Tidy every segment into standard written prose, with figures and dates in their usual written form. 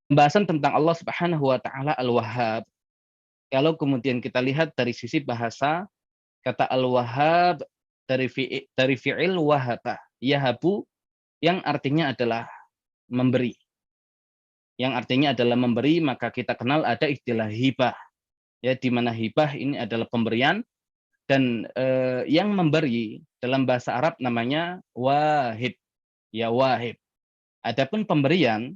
Pembahasan tentang Allah Subhanahu wa taala Al-Wahhab. Kalau kemudian kita lihat dari sisi bahasa, kata Al-Wahhab dari fi'il wahaba, yahabu, yang artinya adalah memberi. Yang artinya adalah memberi, maka kita kenal ada istilah hibah. Ya, di mana hibah ini adalah pemberian, dan yang memberi dalam bahasa Arab namanya wahib. Ya, wahib. Adapun pemberian,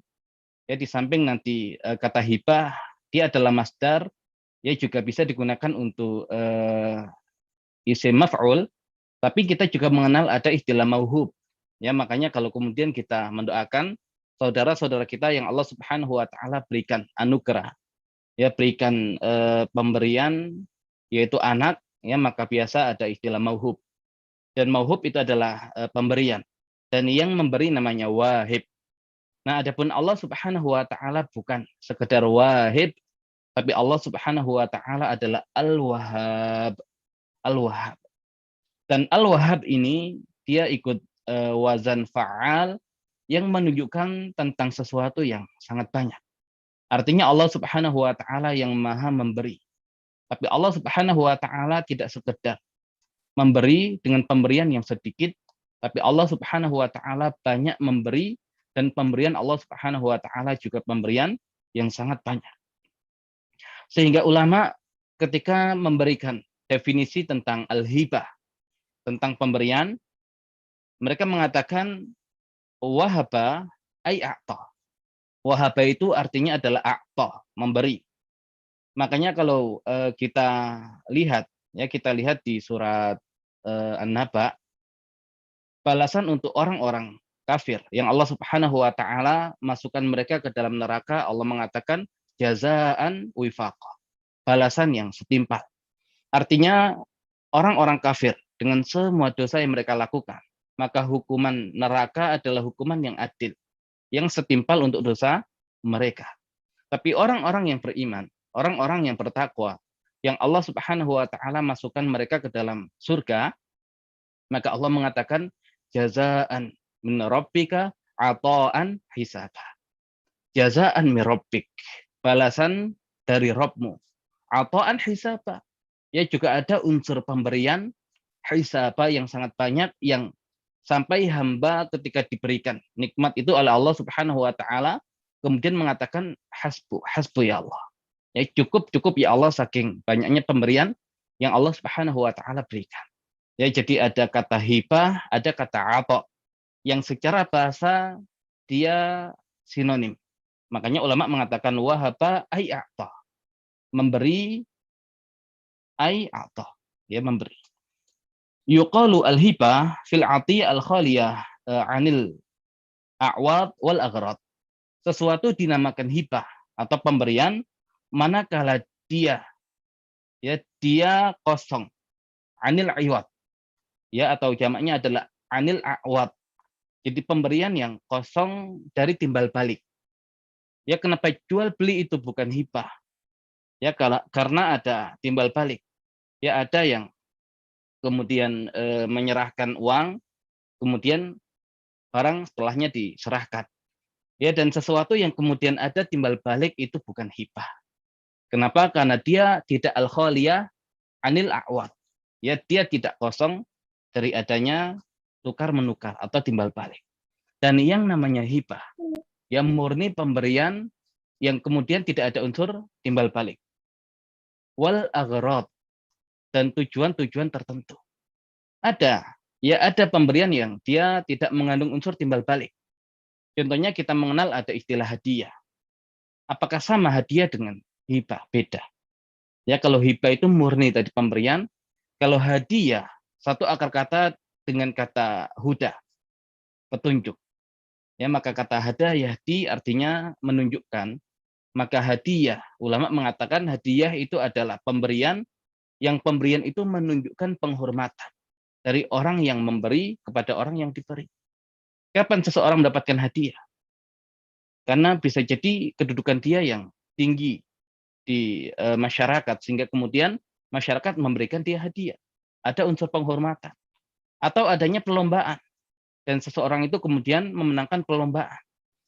ya, di samping nanti kata hibah, dia adalah masdar, ya, juga bisa digunakan untuk isim maf'ul, tapi kita juga mengenal ada istilah mauhub. Ya, makanya kalau kemudian kita mendoakan saudara-saudara kita yang Allah Subhanahu wa taala berikan anugerah, ya, berikan pemberian yaitu anak, ya, maka biasa ada istilah mauhub. Dan mauhub itu adalah pemberian. Dan yang memberi namanya wahib. Nah, adapun Allah Subhanahu wa taala bukan sekedar wahib, tapi Allah Subhanahu wa taala adalah Al-Wahhab. Al-Wahhab. Dan Al-Wahhab ini dia ikut wazan fa'al yang menunjukkan tentang sesuatu yang sangat banyak. Artinya Allah Subhanahu wa taala yang Maha memberi. Tapi Allah Subhanahu wa taala tidak sekedar memberi dengan pemberian yang sedikit, tapi Allah Subhanahu wa taala banyak memberi, dan pemberian Allah Subhanahu wa taala juga pemberian yang sangat banyak. Sehingga ulama ketika memberikan definisi tentang al-hibah, tentang pemberian, mereka mengatakan wahaba ay a'ta. Wahaba itu artinya adalah a'ta, memberi. Makanya kalau kita lihat, ya, kita lihat di surat An-Naba, balasan untuk orang-orang kafir yang Allah Subhanahu wa taala masukkan mereka ke dalam neraka, Allah mengatakan jazaan wifaqa. Balasan yang setimpal. Artinya orang-orang kafir dengan semua dosa yang mereka lakukan, maka hukuman neraka adalah hukuman yang adil, yang setimpal untuk dosa mereka. Tapi orang-orang yang beriman, orang-orang yang bertakwa, yang Allah Subhanahu wa taala masukkan mereka ke dalam surga, maka Allah mengatakan jazaan min rabbika ata'an hisaba. Jazaan min rabbik, balasan dari Rabbmu. Ata'an hisaba. Ya, juga ada unsur pemberian hisaba yang sangat banyak, yang sampai hamba ketika diberikan nikmat itu oleh Allah Subhanahu wa taala kemudian mengatakan hasbu ya Allah. Ya, cukup ya Allah, saking banyaknya pemberian yang Allah Subhanahu wa taala berikan. Ya, jadi ada kata hibah, ada kata ata, yang secara bahasa dia sinonim. Makanya ulama mengatakan wahaba ay a'ta. Memberi ay a'ta, ya, memberi. Yuqalu al-hibah fil atiyah al-khaliyah anil a'wad wal aghrad. Sesuatu dinamakan hibah atau pemberian manakala dia, ya, dia kosong, anil iwad, ya, atau jamaknya adalah anil a'wad. Jadi pemberian yang kosong dari timbal balik. Ya, kenapa jual beli itu bukan hibah? Ya, karena ada timbal balik. Ya, ada yang kemudian menyerahkan uang, kemudian barang setelahnya diserahkan. Ya, dan sesuatu yang kemudian ada timbal balik itu bukan hibah. Kenapa? Karena dia tidak al-khaliyah anil a'wad. Ya, dia tidak kosong dari adanya tukar menukar atau timbal balik. Dan yang namanya hibah, yang murni pemberian yang kemudian tidak ada unsur timbal balik. Wal aghrad, dan tujuan-tujuan tertentu. Ada, ya, ada pemberian yang dia tidak mengandung unsur timbal balik. Contohnya kita mengenal ada istilah hadiah. Apakah sama hadiah dengan hibah? Beda. Ya, kalau hibah itu murni tadi pemberian, kalau hadiah satu akar kata dengan kata huda, petunjuk. Ya, maka kata hada yahdi artinya menunjukkan. Maka hadiah, ulama mengatakan hadiah itu adalah pemberian yang pemberian itu menunjukkan penghormatan dari orang yang memberi kepada orang yang diberi. Kapan seseorang mendapatkan hadiah? Karena bisa jadi kedudukan dia yang tinggi di masyarakat, sehingga kemudian masyarakat memberikan dia hadiah. Ada unsur penghormatan. atau adanya perlombaan dan seseorang itu kemudian memenangkan perlombaan.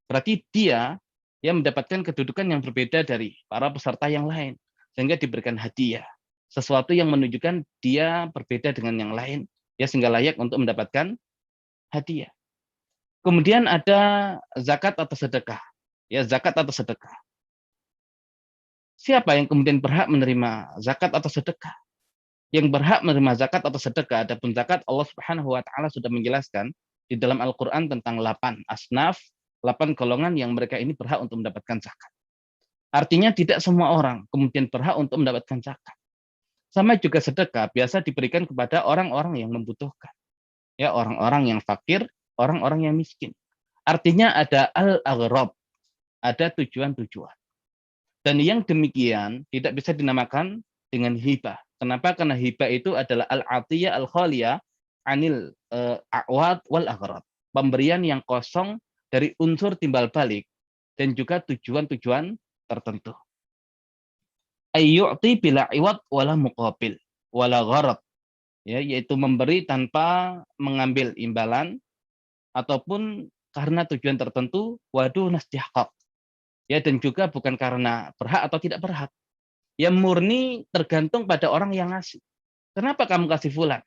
Berarti dia mendapatkan kedudukan yang berbeda dari para peserta yang lain sehingga diberikan hadiah. Sesuatu yang menunjukkan dia berbeda dengan yang lain ya sehingga layak untuk mendapatkan hadiah. Kemudian ada zakat atau sedekah. Ya, zakat atau sedekah. Siapa yang kemudian berhak menerima zakat atau sedekah? Yang berhak menerima zakat atau sedekah, adapun zakat Allah Subhanahu wa taala sudah menjelaskan di dalam Al-Qur'an tentang 8 asnaf, 8 golongan yang mereka ini berhak untuk mendapatkan zakat. Artinya tidak semua orang kemudian berhak untuk mendapatkan zakat. Sama juga sedekah biasa diberikan kepada orang-orang yang membutuhkan. Ya, orang-orang yang fakir, orang-orang yang miskin. Artinya ada al-aghrab, ada tujuan-tujuan. Dan yang demikian tidak bisa dinamakan dengan hibah. Kenapa? Karena hibah itu adalah al-atiyah al-khaliyah anil a'wad wal aghrad. Pemberian yang kosong dari unsur timbal balik dan juga tujuan-tujuan tertentu. Ayyu'ti bila iwad wala muqabil wala gharad. Ya, yaitu memberi tanpa mengambil imbalan ataupun karena tujuan tertentu, waduh nastihqaq. Ya, dan juga bukan karena berhak atau tidak berhak. Ya murni tergantung pada orang yang ngasih. Kenapa kamu kasih fulan?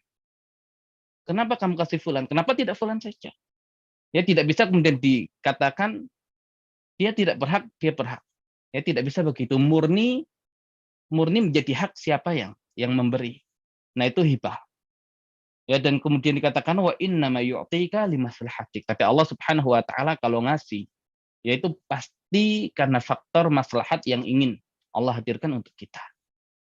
Kenapa kamu kasih fulan? Kenapa tidak fulan saja? Ya tidak bisa kemudian dikatakan dia tidak berhak, dia berhak. Ya tidak bisa begitu. Murni menjadi hak siapa yang memberi. Nah itu hibah. Ya dan kemudian dikatakan wa innama yu'tika limaslahatik. Tapi Allah Subhanahu wa taala kalau ngasih yaitu pasti karena faktor maslahat yang ingin Allah hadirkan untuk kita.